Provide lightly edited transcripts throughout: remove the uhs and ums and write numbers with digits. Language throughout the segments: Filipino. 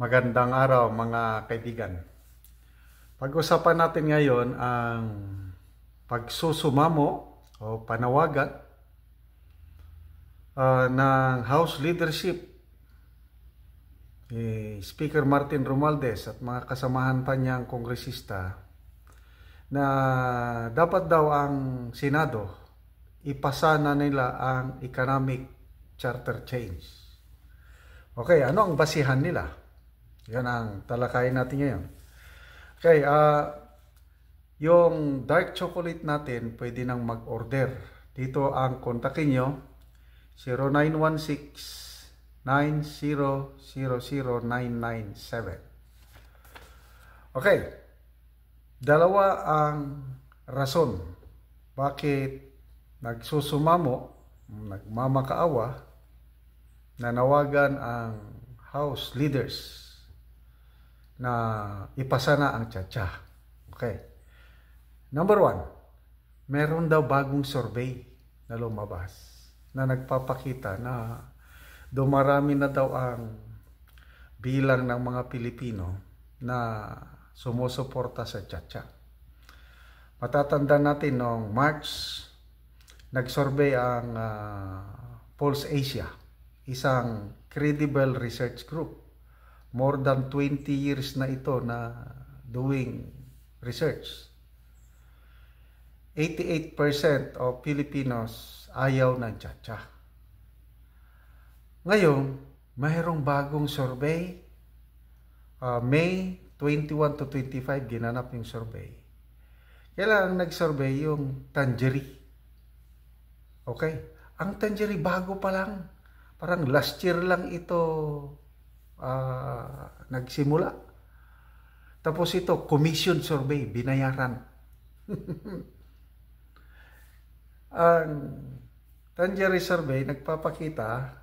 Magandang araw mga kaibigan. Pag-usapan natin ngayon ang pagsusumamo o panawagan ng House Leadership ni Speaker Martin Romualdez at mga kasamahan pa niyang kongresista na dapat daw ang Senado ipasa na nila ang economic charter change. Okay, ano ang basihan nila? Yan ang talakayin natin ngayon. Okay, yung dark chocolate natin, pwede nang mag-order. Dito ang kontakin nyo, 0916-9000997. Okay, dalawa ang rason bakit nagsusumamo, nagmamakaawa, nanawagan ang House leaders na ipasa na ang tsa-tsa. Okay. Number 1, meron daw bagong survey na lumabas na nagpapakita na dumarami na daw ang bilang ng mga Pilipino na sumusuporta sa tsa-tsa. Matatanda natin noong March, nag-survey ang Pulse Asia, isang credible research group. More than 20 years na ito na doing research. 88% of Filipinos ayaw ng tsa-tsa. Ngayon, mayroong bagong survey. May 21 to 25 ginanap yung survey. Kailan nag-survey yung Tangerie. Okay? Ang Tangerie bago pa lang. Parang last year lang ito nagsimula. Tapos ito, commission survey, binayaran. Ang Tangerie survey nagpapakita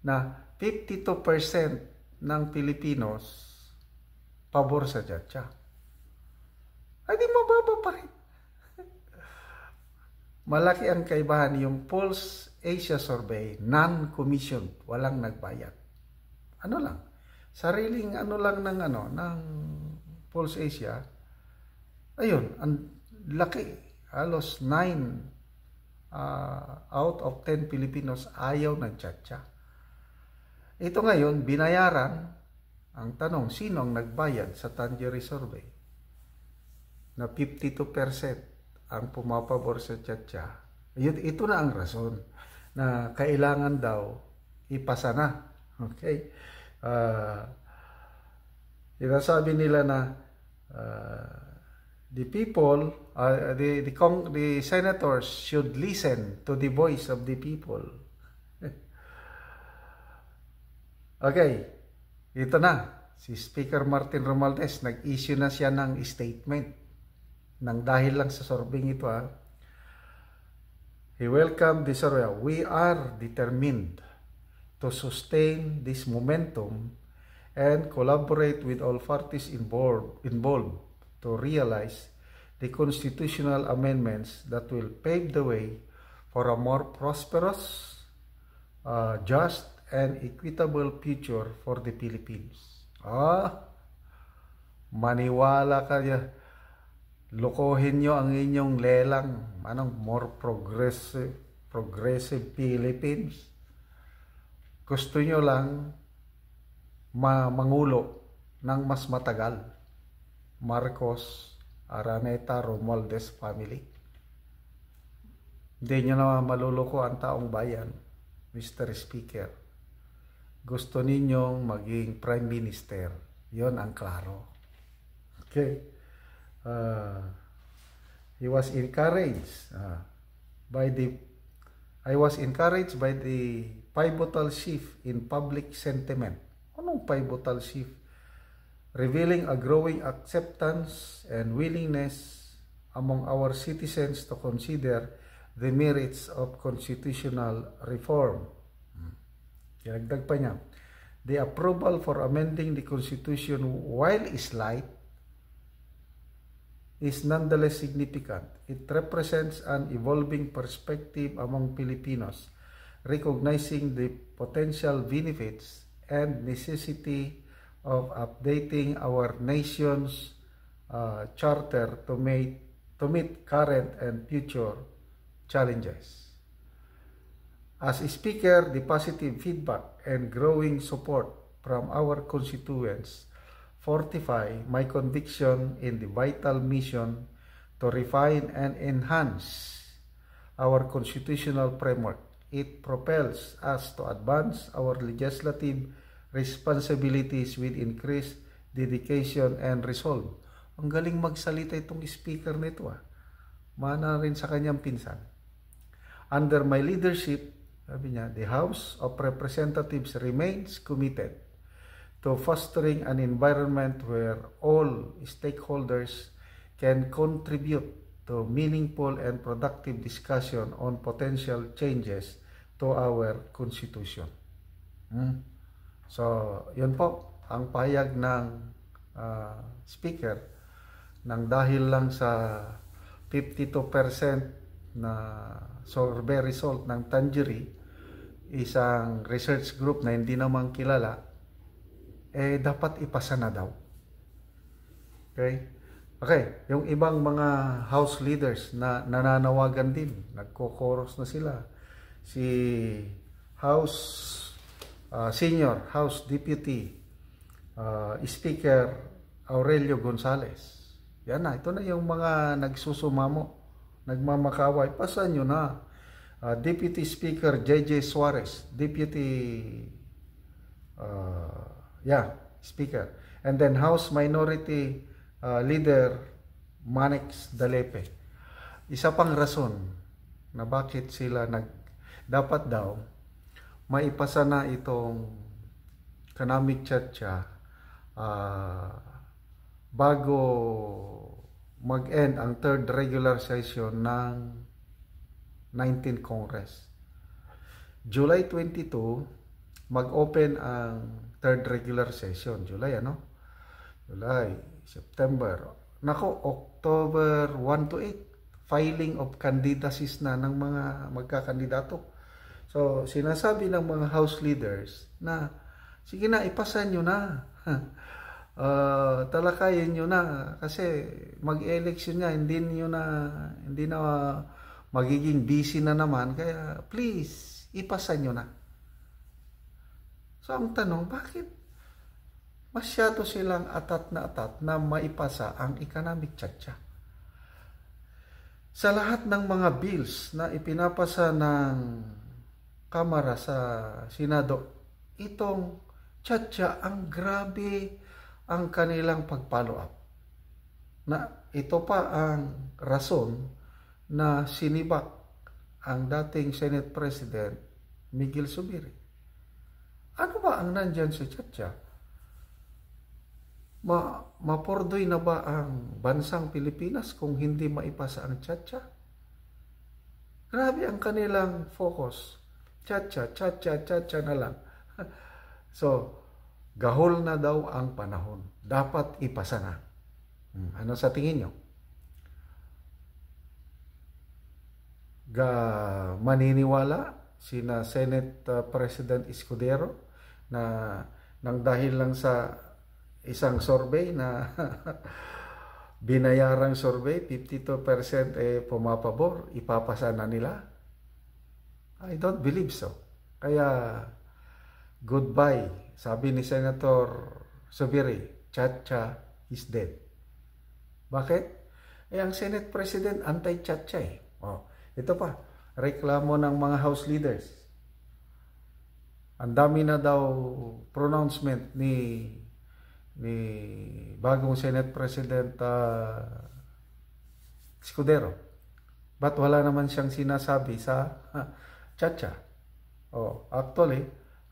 na 52% ng Pilipinos pabor sa tsa-tsa. Ay di mababa pa rin. Malaki ang kaibahan. Yung Pulse Asia survey, non-commissioned, walang nagbayad. Ano lang, sariling ano lang ng Pulse Asia. Ayun, ang laki. Halos 9 out of 10 Filipinos ayaw ng tsa-tsa. Ito ngayon, binayaran. Ang tanong, sino ang nagbayad sa Tangerie survey? Na 52% ang pumapabor sa tsa-tsa. Ito na ang rason na kailangan daw ipasa na. Okay? Sinasabi nila na the people, the senators should listen to the voice of the people. Okay, ito na. Si Speaker Martin Romualdez, nag-issue na siya ng statement nang dahil lang sa sorbing ito. He welcomed the survey. We are determined to sustain this momentum and collaborate with all parties involved to realize the constitutional amendments that will pave the way for a more prosperous, just, and equitable future for the Philippines. Maniwala kayo. Lokohin nyo ang inyong lelang. More progressive Philippines. Gusto nyo lang mangulo ng mas matagal. Marcos, Araneta, Romualdez family. Hindi nyo naman maluloko ang taong bayan, Mr. Speaker. Gusto ninyong maging Prime Minister. Yon ang klaro. Okay. I was encouraged by the pivotal shift in public sentiment. Anong pivotal shift? Revealing a growing acceptance and willingness among our citizens to consider the merits of constitutional reform. Dinagdag pa niya. The approval for amending the Constitution, while slight, is nonetheless significant. It represents an evolving perspective among Filipinos, recognizing the potential benefits and necessity of updating our nation's charter to meet current and future challenges. As a speaker, the positive feedback and growing support from our constituents fortify my conviction in the vital mission to refine and enhance our constitutional framework. It propels us to advance our legislative responsibilities with increased dedication and resolve. Ang galing magsalita itong speaker nito Mana rin sa kanyang pinsan. Under my leadership, sabi niya, the House of Representatives remains committed to fostering an environment where all stakeholders can contribute to meaningful and productive discussion on potential changes to our Constitution. So, yun po ang pahayag ng speaker nang dahil lang sa 52% na survey result ng Tangery, isang research group na hindi naman kilala, dapat ipasa na daw. Okay, yung ibang mga house leaders na nananawagan din, nagko-chorus na sila. Si Senior House Deputy Speaker Aurelio Gonzales. Yan na, ito na yung mga nagsusumamo, nagmamakaway. Pasan nyo na. Deputy Speaker J.J. Suarez, Deputy Speaker. And then House Minority Leader Manix Dalepe. Isa pang rason na bakit sila dapat daw maipasa na itong Kanamik Chacha bago mag-end ang third regular session ng 19th Congress. July 22, mag-open ang third regular session. July, September. October 1 to 8, filing of candidacies na ng mga magkakandidato. So, sinasabi ng mga house leaders na, sige na, ipasan nyo na. Talakayin nyo na. Kasi mag-election niya, hindi na magiging busy na naman. Kaya, please, ipasan nyo na. So, ang tanong, bakit masyado silang atat na maipasa ang economic chacha? Sa lahat ng mga bills na ipinapasa ng Kamara sa Senado, itong chacha, ang grabe ang kanilang pag-follow up. Na ito pa ang rason na sinibak ang dating Senate President Miguel Zubiri. Ano ba ang nandyan sa chacha? Mapordoy na ba ang bansang Pilipinas kung hindi maipasa ang chacha? Grabe ang kanilang focus. Chacha na lang. So, gahol na daw ang panahon. Dapat ipasa na. Ano sa tingin nyo? Maniniwala sina Senate President Escudero na nang dahil lang sa isang survey na binayarang survey, 52% pumapabor, ipapasa na nila? I don't believe so. Kaya, goodbye. Sabi ni Senator Zubiri, chacha is dead. Bakit? Ang Senate President anti-chacha . Ito pa, reklamo ng mga House leaders. Ang dami na daw pronouncement ni bagong Senate President Escudero. But wala naman siyang sinasabi sa chacha. Actually,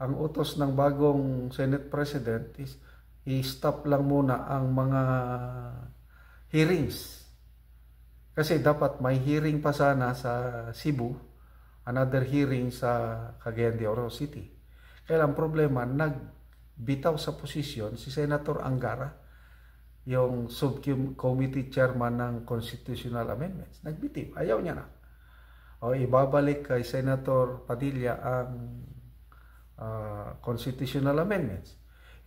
ang utos ng bagong Senate President is i-stop lang muna ang mga hearings. Kasi dapat may hearing pa sana sa Cebu, another hearing sa Cagayan de Oro City. Kaya ang problema, nagbitaw sa posisyon si Senator Angara, yung subcommittee chairman ng Constitutional Amendments. Nagbitiw, ayaw niya na. Ibabalik kay Senator Padilla ang Constitutional Amendments.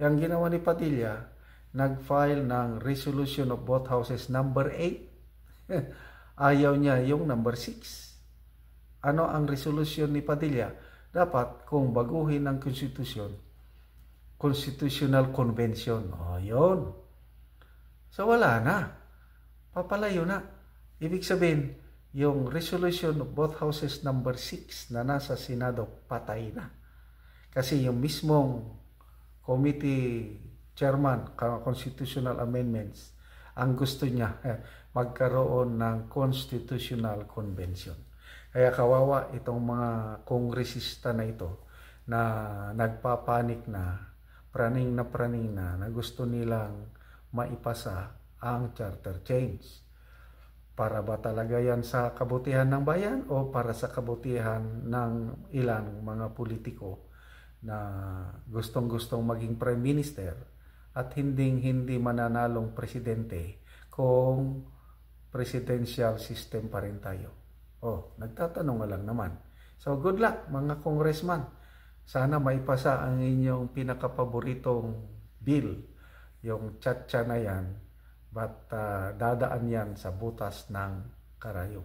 Yung ginawa ni Padilla, nag-file ng resolution of both houses number 8. Ayaw niya yung number 6. Ano ang resolution ni Padilla? Dapat kung baguhin ang konstitusyon, Constitutional Convention. O, yun. So, wala na. Papalayo na. Ibig sabihin, yung resolution of both houses number 6 na nasa Senado, patay na. Kasi yung mismong committee chairman, constitutional amendments, ang gusto niya, magkaroon ng Constitutional Convention. Kaya kawawa itong mga kongresista na ito na nagpapanik na, praning na gusto nilang maipasa ang charter change. Para ba talaga yan sa kabutihan ng bayan o para sa kabutihan ng ilang mga politiko na gustong-gustong maging prime minister at hindi mananalong presidente kung presidential system pa rin tayo? Oh, nagtatanong nga lang naman. So good luck mga congressman. Sana maipasa ang inyong pinakapaboritong bill, yung chatcha na yan, but dadaan yan sa butas ng karayom.